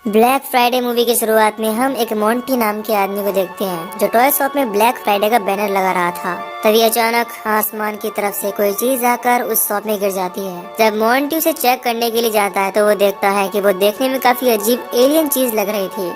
Black Friday movie की शुरुआत में हम एक मोंटी नाम के आदमी को देखते हैं जो टॉय शॉप में ब्लैक फ्राइडे का बैनर लगा रहा था। तभी अचानक आसमान की तरफ से कोई चीज आकर उस शॉप में गिर जाती है। जब मोंटी उसे चेक करने के लिए जाता है तो वो देखता है कि वो देखने में काफी अजीब एलियन चीज लग रही थी।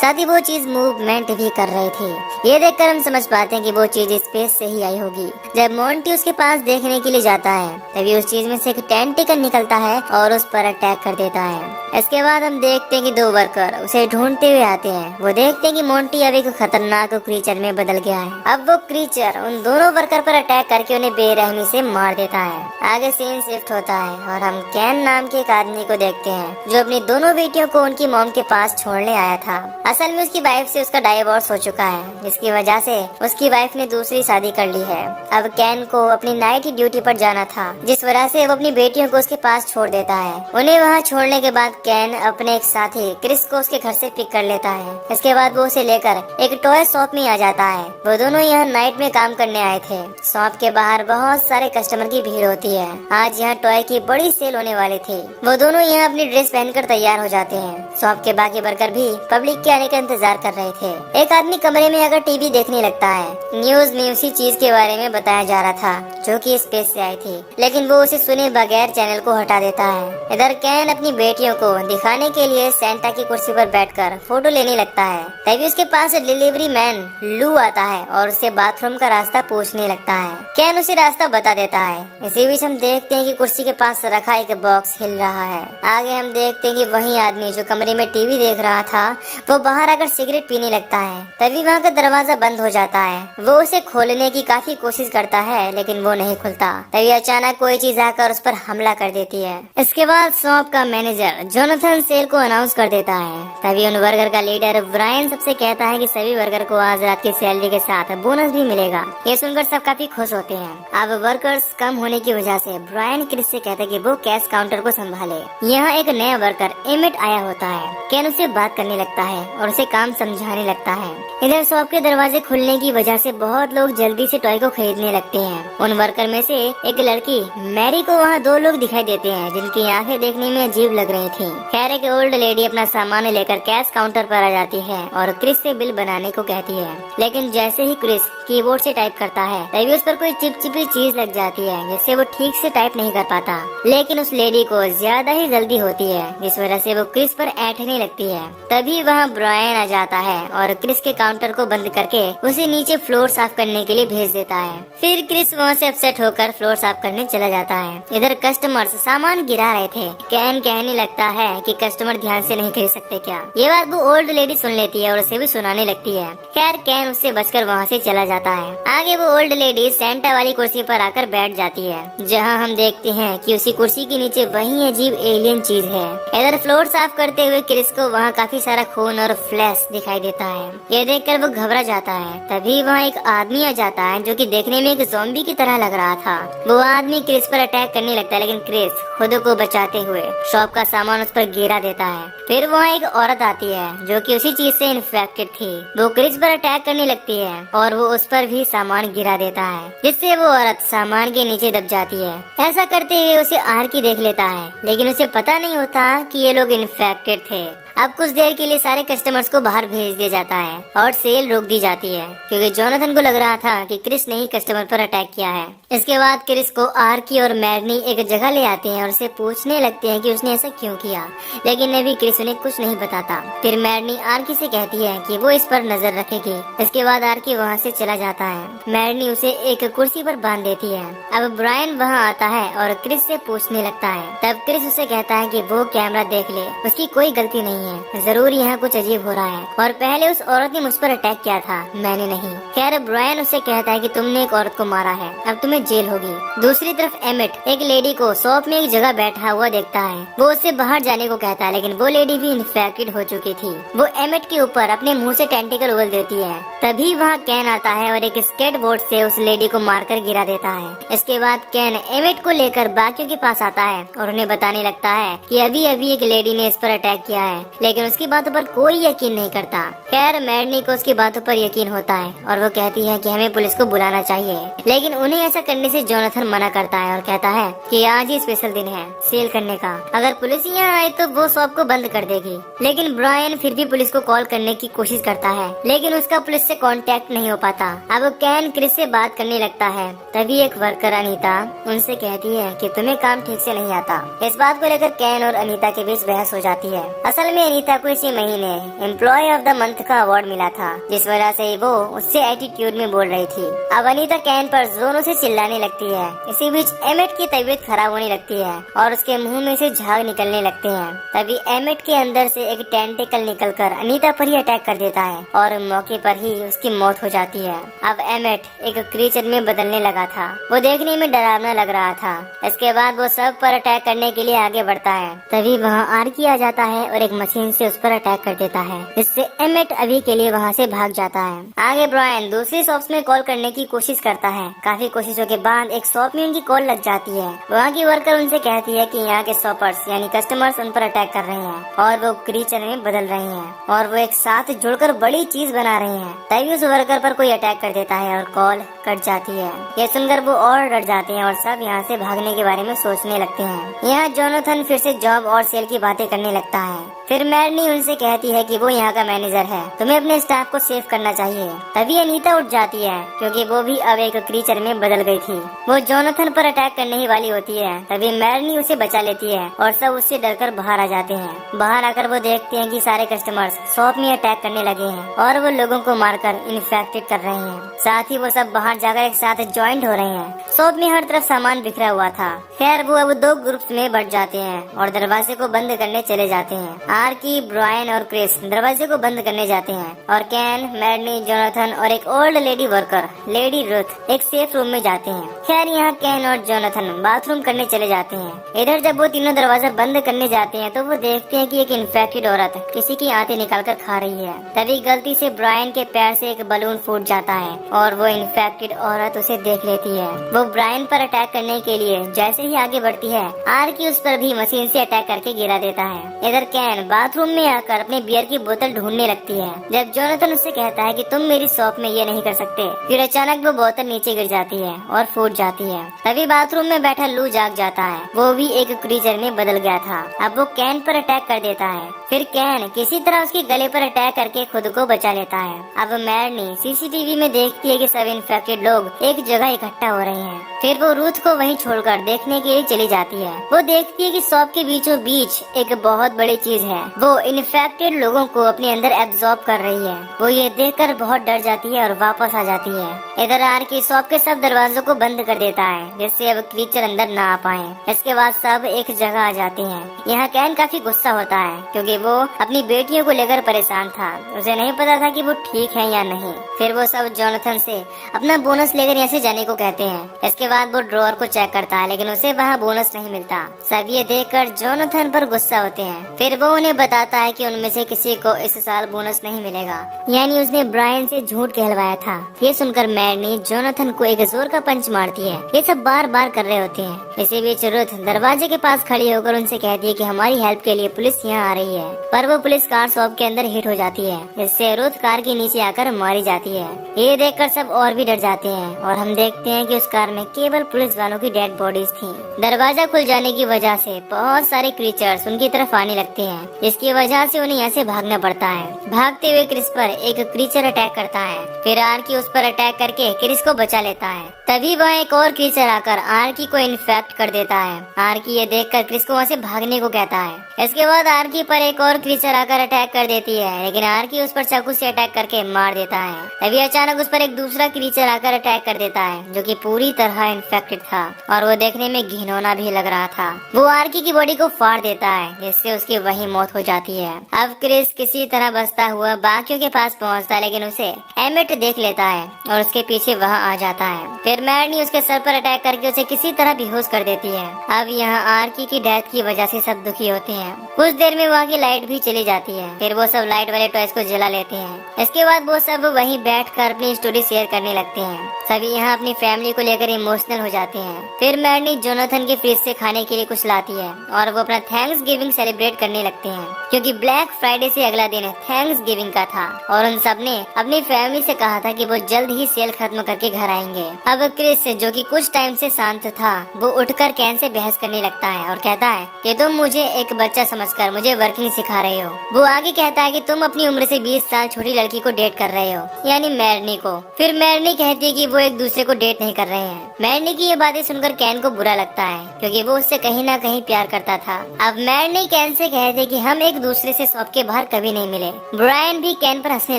साथ ही वो चीज मूवमेंट भी कर रही थी। ये देखकर हम समझ पाते हैं कि वो चीज स्पेस से ही आई होगी। जब मोंटी उसके पास देखने के लिए जाता है तभी उस चीज में से एक टेंटिकल निकलता है और उस पर अटैक कर देता है। इसके बाद हम देखते हैं कि दो वर्कर उसे ढूंढते हुए आते हैं। वो देखते हैं कि मोंटी अब एक खतरनाक क्रीचर में बदल गया है। अब वो क्रीचर उन दोनों वर्कर पर अटैक करके उन्हें बेरहमी से मार देता है। आगे सीन शिफ्ट होता है और हम कैन नाम के एक आदमी को देखते हैं जो अपनी दोनों बेटियों को उनकी मॉम के पास छोड़ने आया था। असल में उसकी वाइफ से उसका डाइवोर्स हो चुका है, जिसकी वजह से उसकी वाइफ ने दूसरी शादी कर ली है। अब कैन को अपनी नाइट ड्यूटी पर जाना था, जिस वजह से वो अपनी बेटियों को उसके पास छोड़ देता है। उन्हें वहाँ छोड़ने के बाद कैन अपने एक साथी क्रिस को उसके घर से पिक कर लेता है। इसके बाद वो उसे लेकर एक टॉय शॉप में आ जाता है। वो दोनों यहाँ नाइट में काम करने आए थे। शॉप के बाहर बहुत सारे कस्टमर की भीड़ होती है। आज यहाँ टॉय की बड़ी सेल होने वाली थी। वो दोनों यहाँ अपनी ड्रेस पहनकर तैयार हो जाते हैं। शॉप के बाकी वर्कर भी पब्लिक के आने का इंतजार कर रहे थे। एक आदमी कमरे में आकर टीवी देखने लगता है। न्यूज में उसी चीज के बारे में बताया जा रहा था जो कि स्पेस से आई थी, लेकिन वो उसे सुने बगैर चैनल को हटा देता है। इधर कैन अपनी बेटियों को दिखाने के लिए सेंटा की कुर्सी पर बैठकर फोटो लेने लगता है। तभी उसके पास डिलीवरी मैन लू आता है और उससे बाथरूम का रास्ता पूछने लगता है। कैन उसे रास्ता बता देता है। इसी बीच हम देखते हैं कि कुर्सी के पास रखा एक बॉक्स हिल रहा है। आगे हम देखते हैं कि वही आदमी जो कमरे में टीवी देख रहा था वो बाहर आकर सिगरेट पीने लगता है। तभी वहाँ का दरवाजा बंद हो जाता है। वो उसे खोलने की काफी कोशिश करता है लेकिन वो नहीं खुलता। तभी अचानक कोई चीज आकर उस पर हमला कर देती है। इसके बाद शॉप का मैनेजर जोनाथन सेल को अनाउंस कर देता है। तभी उन वर्कर का लीडर ब्रायन सबसे कहता है कि सभी वर्कर को आज रात की सैलरी के साथ बोनस भी मिलेगा। ये सुनकर सब काफी खुश होते हैं। अब वर्कर्स कम होने की वजह से ब्रायन क्रिस से कहता है कि वो कैश काउंटर को संभाले। यहाँ एक नया वर्कर एमिट आया होता है। कैन उससे बात करने लगता है और उसे काम समझाने लगता है। इधर शॉप के दरवाजे खुलने की वजह से बहुत लोग जल्दी से टॉय को खरीदने लगते हैं। उन वर्कर में से एक लड़की मैरी को वहाँ दो लोग दिखाई देते हैं जिनकी आंखें देखने में अजीब लग रही थी। खैर एक ओल्ड लेडी अपना सामान लेकर कैश काउंटर पर आ जाती है और क्रिस से बिल बनाने को कहती है। लेकिन जैसे ही क्रिस कीबोर्ड से टाइप करता है तभी उस पर कोई चिपचिपी चीज लग जाती है जिससे वो ठीक से टाइप नहीं कर पाता। लेकिन उस लेडी को ज्यादा ही जल्दी होती है जिस वजह से वो क्रिस पर ऐंठने लगती है। तभी वहाँ ब्रायन आ जाता है और क्रिस के काउंटर को बंद करके उसे नीचे फ्लोर साफ करने के लिए भेज देता है। फिर क्रिस वहाँ से अपसेट होकर फ्लोर साफ करने चला जाता है। इधर कस्टमर्स सामान गिरा रहे थे। कैन कहने लगता है कि कस्टमर ध्यान से नहीं खरीद सकते क्या। ये बात वो ओल्ड लेडी सुन लेती है और उसे भी सुनाने लगती है। खैर कैन उससे बचकर वहाँ से चला जाता है। आगे वो ओल्ड लेडी सेंटा वाली कुर्सी पर आकर बैठ जाती है, जहाँ हम देखते हैं कि उसी कुर्सी के नीचे वही अजीब एलियन चीज है। इधर फ्लोर साफ करते हुए क्रिस को वहाँ काफी सारा खून और फ्लैश दिखाई देता है। ये देखकर वो घबरा जाता है। तभी वहाँ एक आदमी आ जाता है जो कि देखने में एक ज़ॉम्बी की तरह लग रहा था। वो आदमी क्रिस पर अटैक करने लगता है लेकिन क्रिस खुद को बचाते हुए शॉप का सामान उस पर गिरा देता है। फिर वहाँ एक औरत आती है जो कि उसी चीज से इन्फेक्टेड थी। वो क्रिस पर अटैक करने लगती है और वो उस पर भी सामान गिरा देता है जिससे वो औरत सामान के नीचे दब जाती है। ऐसा करते हुए उसे आर्की देख लेता है लेकिन उसे पता नहीं होता कि ये लोग इन्फेक्टेड थे। अब कुछ देर के लिए सारे कस्टमर्स को बाहर भेज दिया जाता है और सेल रोक दी जाती है क्योंकि जोनाथन को लग रहा था कि क्रिस ने ही कस्टमर पर अटैक किया है। इसके बाद क्रिस को आर्की और मैरनी एक जगह ले आते हैं और उसे पूछने लगते हैं कि उसने ऐसा क्यों किया, लेकिन अभी क्रिस उन्हें कुछ नहीं बताता। फिर मैरनी आर्की से कहती है कि वो इस पर नजर रखेगी। इसके बाद आर्की वहाँ से चला जाता है। मैरनी उसे एक कुर्सी पर बांध देती है। अब ब्रायन वहाँ आता है और क्रिस से पूछने लगता है। तब क्रिस उसे कहता है कि वो कैमरा देख ले, उसकी कोई गलती नहीं है, जरूर यहाँ कुछ अजीब हो रहा है और पहले उस औरत ने मुझ पर अटैक किया था, मैंने नहीं। खैर ब्रायन उससे कहता है कि तुमने एक औरत को मारा है, अब तुम्हें जेल होगी। दूसरी तरफ एमिट एक लेडी को शॉप में एक जगह बैठा हुआ देखता है। वो उससे बाहर जाने को कहता है लेकिन वो लेडी भी इन्फेक्टेड हो चुकी थी। वो एमिट के ऊपर अपने मुंह से टेंटिकल उगल देती है। तभी वहाँ कैन आता है और एक स्केट बोर्ड से उस लेडी को मारकर गिरा देता है। इसके बाद कैन एमिट को लेकर बाकियों के पास आता है और उन्हें बताने लगता है कि अभी अभी एक लेडी ने इस पर अटैक किया है लेकिन उसकी बातों पर कोई यकीन नहीं करता। खैर मैडनी को उसकी बातों पर यकीन होता है और वो कहती है कि हमें पुलिस को बुलाना चाहिए, लेकिन उन्हें ऐसा करने से जोनाथन मना करता है और कहता है कि आज ही स्पेशल दिन है सेल करने का, अगर पुलिस यहाँ आए तो वो शॉप को बंद कर देगी। लेकिन ब्रायन फिर भी पुलिस को कॉल करने की कोशिश करता है, लेकिन उसका पुलिस से कांटेक्ट नहीं हो पाता। अब कैन क्रिस से बात करने लगता है, तभी एक वर्कर अनीता उनसे कहती है कि तुम्हें काम ठीक से नहीं आता। इस बात को लेकर कैन और अनीता के बीच बहस हो जाती है। असल में अनीता को इसी महीने एम्प्लॉय ऑफ द मंथ का अवार्ड मिला था, जिस वजह से वो उससे एटीट्यूड में बोल रही थी। अब अनीता कैन पर जोरों से चिल्लाने लगती है। इसी बीच एमेट की तबीयत खराब होने लगती है और उसके मुंह में से झाग निकलने लगते हैं। तभी एमेट के अंदर से एक टेंटिकल निकलकर अनीता पर ही अटैक कर देता है और मौके पर ही उसकी मौत हो जाती है। अब एमेट एक क्रीचर में बदलने लगा था, वो देखने में डरावना लग रहा था। इसके बाद वो सब पर अटैक करने के लिए आगे बढ़ता है। तभी वहाँ आर्की आ जाता है और एक मशीन से उस पर अटैक कर देता है, जिससे एमेट अभी के लिए वहाँ से भाग जाता है। आगे ब्रायन दूसरी शॉप्स में कॉल करने की कोशिश करता है। काफी कोशिशों के बाद एक शॉप में उनकी कॉल लग जाती है। वहाँ की वर्कर उनसे कहती है कि यहाँ के शॉपर्स यानी कस्टमर्स उन पर अटैक कर रहे हैं और वो क्रीचर में बदल रहे हैं और वो एक साथ जुड़कर बड़ी चीज बना रहे हैं। तभी उस वर्कर पर कोई अटैक कर देता है और कॉल कट जाती है। ये सुनकर वो और डर जाते हैं और सब यहाँ से भागने के बारे में सोचने लगते हैं। यहाँ जोनाथन फिर से जॉब और सेल की बातें करने लगता है। फिर मैडनी उनसे कहती है कि वो यहाँ का मैनेजर है, तुम्हें अपने स्टाफ को सेव करना चाहिए। तभी अनीता उठ जाती है क्योंकि वो भी अब एक क्रीचर में बदल गई थी। वो जोनाथन पर अटैक करने ही वाली होती है। तभी मैडनी उसे बचा लेती है और सब उससे डरकर बाहर आ जाते हैं। बाहर आकर वो देखते हैं कि सारे कस्टमर्स शॉप में अटैक करने लगे हैं और वो लोगों को मारकर इन्फेक्टेड कर रहे हैं। साथ ही वो सब बाहर जाकर एक साथ ज्वाइंट हो रहे हैं। शॉप में हर तरफ सामान बिखरा हुआ था। खैर वो अब दो ग्रुप्स में बढ़ जाते हैं और दरवाजे को बंद करने चले जाते हैं। आर्की, ब्रायन और क्रिस दरवाजे को बंद करने जाते हैं और कैन, मैडनी, जोनाथन और एक old lady worker lady Ruth एक सेफ रूम में जाते हैं। खैर यहाँ कैन और जोनाथन बाथरूम करने चले जाते हैं। इधर जब वो तीनों दरवाजा बंद करने जाते हैं तो वो देखते हैं कि एक इन्फेक्टेड औरत किसी की आंतें निकालकर खा रही है। तभी गलती से ब्रायन के पैर से एक बलून फूट जाता है और वो इन्फेक्टेड औरत उसे देख लेती है। वो ब्रायन पर अटैक करने के लिए जैसे ही आगे बढ़ती है, आर्की उस पर भी मशीन से अटैक करके गिरा देता है। इधर कैन बाथरूम में आकर अपने बियर की बोतल ढूंढने लगती है। जब जोनाथन उससे कहता है कि तुम मेरी शॉप में ये नहीं कर सकते, फिर अचानक वो बोतल नीचे गिर जाती है और फूट जाती है। तभी बाथरूम में बैठा लू जाग जाता है, वो भी एक क्रीचर में बदल गया था। अब वो कैन पर अटैक कर देता है। फिर कैन किसी तरह उसके गले पर अटैक करके खुद को बचा लेता है। अब मैडनी सीसीटीवी में देखती है कि सब इन्फेक्टेड लोग एक जगह इकट्ठा हो रहे हैं। फिर वो रूथ को वहीं छोड़कर देखने के लिए चली जाती है। वो देखती है कि शॉप के बीचों बीच एक बहुत बड़ी चीज है, वो इन्फेक्टेड लोगों को अपने अंदर एब्जॉर्ब कर रही है। वो ये देखकर बहुत डर जाती है और वापस आ जाती है। इधर आर्की शॉप के सब दरवाजों को बंद कर देता है जिससे अब क्रीचर अंदर ना आ पाए। इसके बाद सब एक जगह आ जाते हैं। यहाँ कैन काफी गुस्सा होता है क्योंकि वो अपनी बेटियों को लेकर परेशान था। उसे नहीं पता था कि वो ठीक है या नहीं। फिर वो सब जोनाथन से अपना बोनस लेकर यहाँ से जाने को कहते हैं। इसके बाद वो ड्रॉअर को चेक करता है लेकिन उसे वहाँ बोनस नहीं मिलता। सब ये देखकर जोनाथन पर गुस्सा होते हैं। फिर वो उन्हें बताता है कि उनमें से किसी को इस साल बोनस नहीं मिलेगा, यानी उसने ब्रायन से झूठ कहलवाया था। ये सुनकर मैडनी जोनाथन को एक जोर का पंच मारती है। ये सब बार बार कर रहे होते हैं। इसी बीच रुथ दरवाजे के पास खड़ी होकर उनसे कहती है कि हमारी हेल्प के लिए पुलिस यहाँ आ रही है, पर वो पुलिस कार शॉप के अंदर हिट हो जाती है, जिससे रुथ कार के नीचे आकर मारी जाती है। ये देखकर सब और भी डर जाते हैं और हम देखते हैं कि उस कार में केवल पुलिस वालों की डेड बॉडीज थी। दरवाजा खुल जाने की वजह से बहुत सारे क्रीचर्स उनकी तरफ आने लगते हैं, जिसकी वजह से उन्हें यहाँ से भागना पड़ता है। भागते हुए क्रिस पर एक क्रीचर अटैक करता है। फिर आर्की उस पर अटैक करके क्रिस को बचा लेता है। तभी वहाँ एक और क्रीचर आकर आर्की को इन्फेक्ट कर देता है। आर्की ये देखकर क्रिस को वहाँ से भागने को कहता है। इसके बाद आर्की पर एक और क्रीचर आकर अटैक कर देती है, लेकिन आर्की उस पर चाकू से अटैक करके मार देता है। तभी अचानक उस पर एक दूसरा क्रीचर आकर अटैक कर देता है, जो कि पूरी तरह इन्फेक्टेड था और वो देखने में घिनौना भी लग रहा था। वो आर्की की बॉडी को फाड़ देता है, जिससे उसकी वही मौत हो जाती है। अब क्रिस किसी तरह बचता हुआ बाकियों के पास पहुँचता है, लेकिन उसे एमिट देख लेता है और उसके पीछे वहाँ आ जाता है। फिर मैडनी उसके सर पर अटैक करके उसे किसी तरह बेहोश कर देती है। अब यहाँ आर्की की डेथ की वजह से सब दुखी होते हैं। कुछ देर में वहाँ की लाइट भी चली जाती है। फिर वो सब लाइट वाले टॉयज को जला लेते हैं। इसके बाद वो सब वहीं बैठकर अपनी स्टोरी शेयर करने लगते हैं। सभी यहाँ अपनी फैमिली को लेकर इमोशनल हो जाते हैं। फिर मैडनी जोनाथन के फ्रिज से खाने के लिए कुछ लाती है और वो अपना थैंक्स गिविंग सेलिब्रेट करने लगते हैं। क्योंकि ब्लैक फ्राइडे से अगला दिन थैंक्स गिविंग का था और उन सब ने अपनी फैमिली से कहा था कि वो जल्द ही सेल खत्म करके घर आएंगे। अब क्रिस, जो कि कुछ टाइम से शांत था, वो उठकर कैन से बहस करने लगता है और कहता है कि तुम मुझे एक बच्चा समझकर मुझे वर्किंग सिखा रहे हो। वो आगे कहता है कि तुम अपनी उम्र से 20 साल छोटी लड़की को डेट कर रहे हो, यानी मैरनी को। फिर मैरनी कहती है कि वो एक दूसरे को डेट नहीं कर रहे हैं। मैरनी की ये बातें सुनकर कैन को बुरा लगता है, क्योंकि वो उससे कहीं ना कहीं प्यार करता था। अब मैरनी कैन से कहते कि हम एक दूसरे से शॉप के बाहर कभी नहीं मिले। ब्रायन भी कैन पर हंसने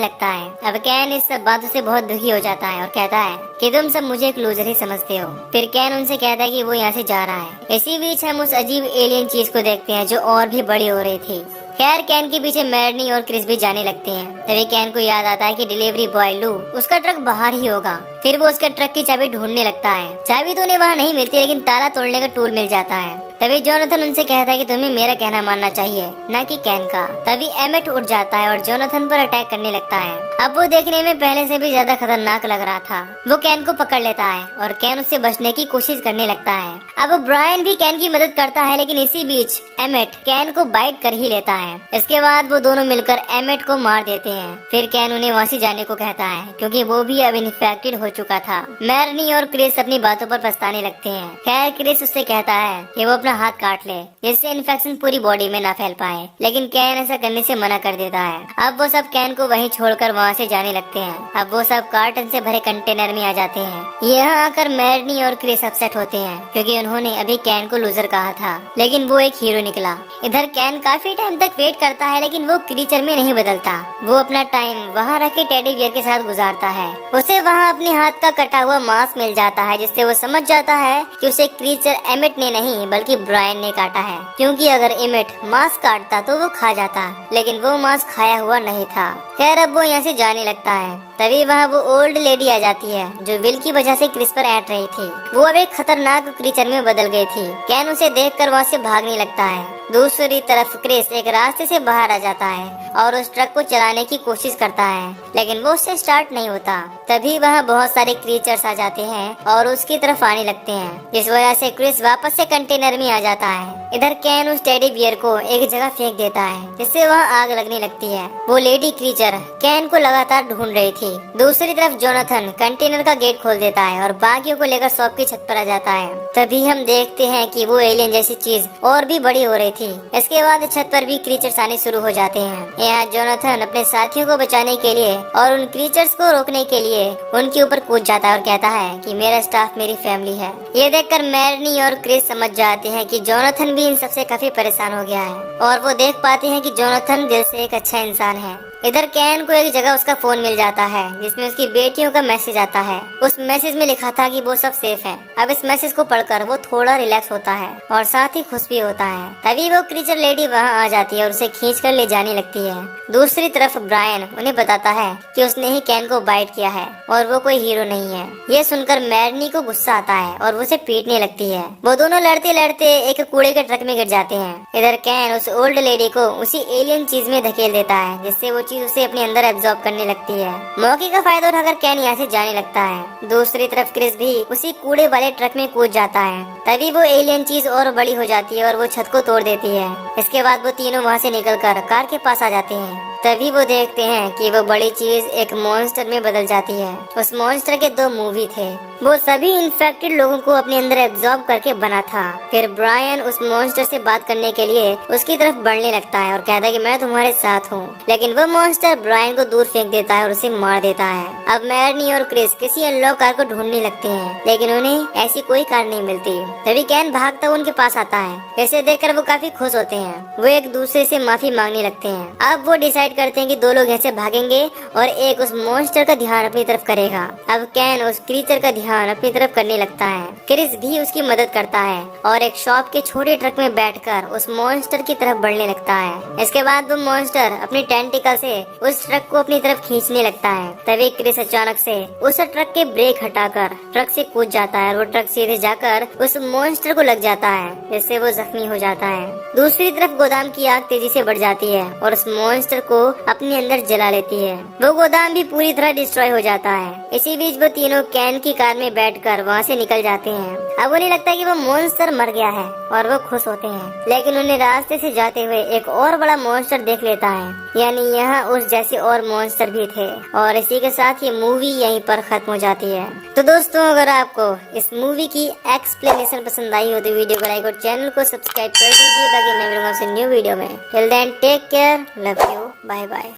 लगता है। अब कैन इस सब बातों से बहुत दुखी हो जाता है और कहता है कि तुम सब मुझे एक लूजर ही समझते हो। फिर कैन उनसे कहता है कि वो यहाँ से जा रहा है। इसी बीच हम उस अजीब एलियन चीज को देखते हैं जो और भी बड़ी हो रही थी। खैर, कैन के पीछे मैरनी और क्रिस भी जाने लगते हैं। तभी कैन को याद आता है कि डिलीवरी बॉय लू, उसका ट्रक बाहर ही होगा। फिर वो उसके ट्रक की चाबी ढूंढने लगता है। चाबी तो उन्हें वहाँ नहीं मिलती, लेकिन ताला तोड़ने का टूल मिल जाता है। तभी जोनाथन उनसे कहता है कि तुम्हें मेरा कहना मानना चाहिए, न कि कैन का। तभी एमेट उठ जाता है और जोनाथन पर अटैक करने लगता है। अब वो देखने में पहले से भी ज्यादा खतरनाक लग रहा था। वो कैन को पकड़ लेता है और कैन उससे बचने की कोशिश करने लगता है। अब ब्रायन भी कैन की मदद करता है, लेकिन इसी बीच एमेट कैन को बाइट कर ही लेता है। इसके बाद वो दोनों मिलकर एमेट को मार देते हैं। फिर कैन उन्हें वहाँ से जाने को कहता है, क्योंकि वो भी अब इन्फेक्टेड हो चुका था। मैरनी और क्रिस अपनी बातों पर पछताने लगते हैं। खैर, क्रिस उससे कहता है कि वो अपना हाथ काट ले, जिससे इन्फेक्शन पूरी बॉडी में ना फैल पाए, लेकिन कैन ऐसा करने से मना कर देता है। अब वो सब कैन को वहीं छोड़कर वहाँ से जाने लगते हैं। अब वो सब कार्टन से भरे कंटेनर में आ जाते हैं। यहाँ आकर मैरनी और क्रिस अपसेट होते हैं, क्योंकि उन्होंने अभी कैन को लूजर कहा था, लेकिन वो एक हीरो निकला। इधर कैन काफी टाइम तक वेट करता है, लेकिन वो क्रीचर में नहीं बदलता। वो अपना टाइम वहाँ रखे टेडी बियर के साथ गुजारता है। उसे वहाँ अपने हाथ का कटा हुआ मांस मिल जाता है, जिससे वो समझ जाता है कि उसे क्रीचर एमिट ने नहीं बल्कि ब्रायन ने काटा है, क्योंकि अगर एमिट मांस काटता तो वो खा जाता, लेकिन वो मांस खाया हुआ नहीं था। खैर, अब वो यहाँ से जाने लगता है। तभी वहाँ वो ओल्ड लेडी आ जाती है, जो विल की वजह से क्रिस पर ऐट रही थी। वो अब एक खतरनाक क्रीचर में बदल गई थी। कैन उसे देखकर वहाँ से भागने लगता है। दूसरी तरफ क्रिस एक रास्ते से बाहर आ जाता है और उस ट्रक को चलाने की कोशिश करता है, लेकिन वो उससे स्टार्ट नहीं होता। तभी वहाँ बहुत सारे क्रीचर्स आ जाते हैं और उसकी तरफ आने लगते हैं, जिस वजह से क्रिस वापस से कंटेनर में आ जाता है। इधर कैन उस टेडी बियर को एक जगह फेंक देता है, जिससे वहाँ आग लगने लगती है। वो लेडी क्रीचर कैन को लगातार ढूंढ रही थी। दूसरी तरफ जोनाथन कंटेनर का गेट खोल देता है और बाकियों को लेकर शॉप की छत पर आ जाता है। तभी हम देखते हैं कि वो एलियन जैसी चीज और भी बड़ी हो रही थी। इसके बाद छत पर भी क्रीचर्स आने शुरू हो जाते हैं। यहाँ जोनाथन अपने साथियों को बचाने के लिए और उन क्रीचर्स को रोकने के लिए उनके ऊपर कूद जाता है और कहता है कि मेरा स्टाफ मेरी फैमिली है। ये देखकर मैरनी और क्रिस समझ जाते हैं कि जोनाथन भी इन सबसे काफी परेशान हो गया है, और वो देख पाते हैं कि जोनाथन दिल से एक अच्छा इंसान है। इधर कैन को एक जगह उसका फोन मिल जाता है, जिसमें उसकी बेटियों का मैसेज आता है। उस मैसेज में लिखा था कि वो सब सेफ है। अब इस मैसेज को पढ़कर वो थोड़ा रिलैक्स होता है और साथ ही खुश भी होता है। तभी वो क्रीचर लेडी वहाँ आ जाती है और उसे खींचकर ले जाने लगती है। दूसरी तरफ ब्रायन उन्हें बताता है कि उसने ही कैन को बाइट किया है और वो कोई हीरो नहीं है। ये सुनकर मैरनी को गुस्सा आता है और वो उसे पीटने लगती है। वो दोनों लड़ते लड़ते एक कूड़े के ट्रक में गिर जाते हैं। इधर कैन उस ओल्ड लेडी को उसी एलियन चीज में धकेल देता है, जिससे वो चीज उसे अपने अंदर एब्जॉर्ब करने लगती है। मौके का फायदा उठाकर कैन यहाँ से जाने लगता है। दूसरी तरफ क्रिस भी उसी कूड़े वाले ट्रक में कूद जाता है। तभी वो एलियन चीज और बड़ी हो जाती है और वो छत को तोड़ देती है। इसके बाद वो तीनों वहाँ से निकलकर कार के पास आ जाते हैं। तभी वो देखते हैं कि वो बड़ी चीज एक मॉन्स्टर में बदल जाती है। उस मॉन्स्टर के 2 मुंह भी थे। वो सभी इन्फेक्टेड लोगों को अपने अंदर एब्जॉर्ब करके बना था। फिर ब्रायन उस मॉन्स्टर से बात करने के लिए उसकी तरफ बढ़ने लगता है और कहता है कि मैं तुम्हारे साथ हूँ, लेकिन वो मॉन्स्टर ब्रायन को दूर फेंक देता है और उसे मार देता है। अब मैरनी और क्रिस किसी अनलॉक कार को ढूंढने लगते हैं, लेकिन उन्हें ऐसी कोई कार नहीं मिलती। तभी कैन भागता हुआ उनके पास आता है। इसे देखकर वो काफी खुश होते हैं। वो एक दूसरे से माफी मांगने लगते हैं। अब वो डिसाइड करते हैं कि 2 लोग यहाँ से भागेंगे और एक उस मॉन्स्टर का ध्यान अपनी तरफ करेगा। अब कैन उस क्रीचर का ध्यान अपनी तरफ करने लगता है। क्रिस भी उसकी मदद करता है और एक शॉप के छोटे ट्रक में बैठकर उस मॉन्स्टर की तरफ बढ़ने लगता है। इसके बाद वो मॉन्स्टर अपने टेंटिकल से उस ट्रक को अपनी तरफ खींचने लगता है। तभी क्रिस अचानक से उस ट्रक के ब्रेक हटाकर ट्रक से कूद जाता है और वो ट्रक सीधे जाकर उस मॉन्स्टर को लग जाता है, जिससे वो जख्मी हो जाता है। दूसरी तरफ गोदाम की आग तेजी से बढ़ जाती है और उस मॉन्स्टर को अपने अंदर जला लेती है। वो गोदाम भी पूरी तरह डिस्ट्रॉय हो जाता है। इसी बीच वो तीनों कैन की कार में बैठकर वहाँ से निकल जाते हैं। अब उन्हें लगता है कि वो मॉन्स्टर मर गया है और वो खुश होते हैं, लेकिन उन्हें रास्ते से जाते हुए एक और बड़ा मॉन्स्टर देख लेता है। यानी यहाँ उस जैसे और मॉन्स्टर भी थे। और इसी के साथ ये मूवी यहीं पर खत्म हो जाती है। तो दोस्तों, अगर आपको इस मूवी की एक्सप्लेनेशन पसंद आई हो तो वीडियो को लाइक और चैनल को सब्सक्राइब कर दीजिए, ताकि मैं मिलूंगा आपसे न्यू वीडियो में। Till then take care, love you, bye bye.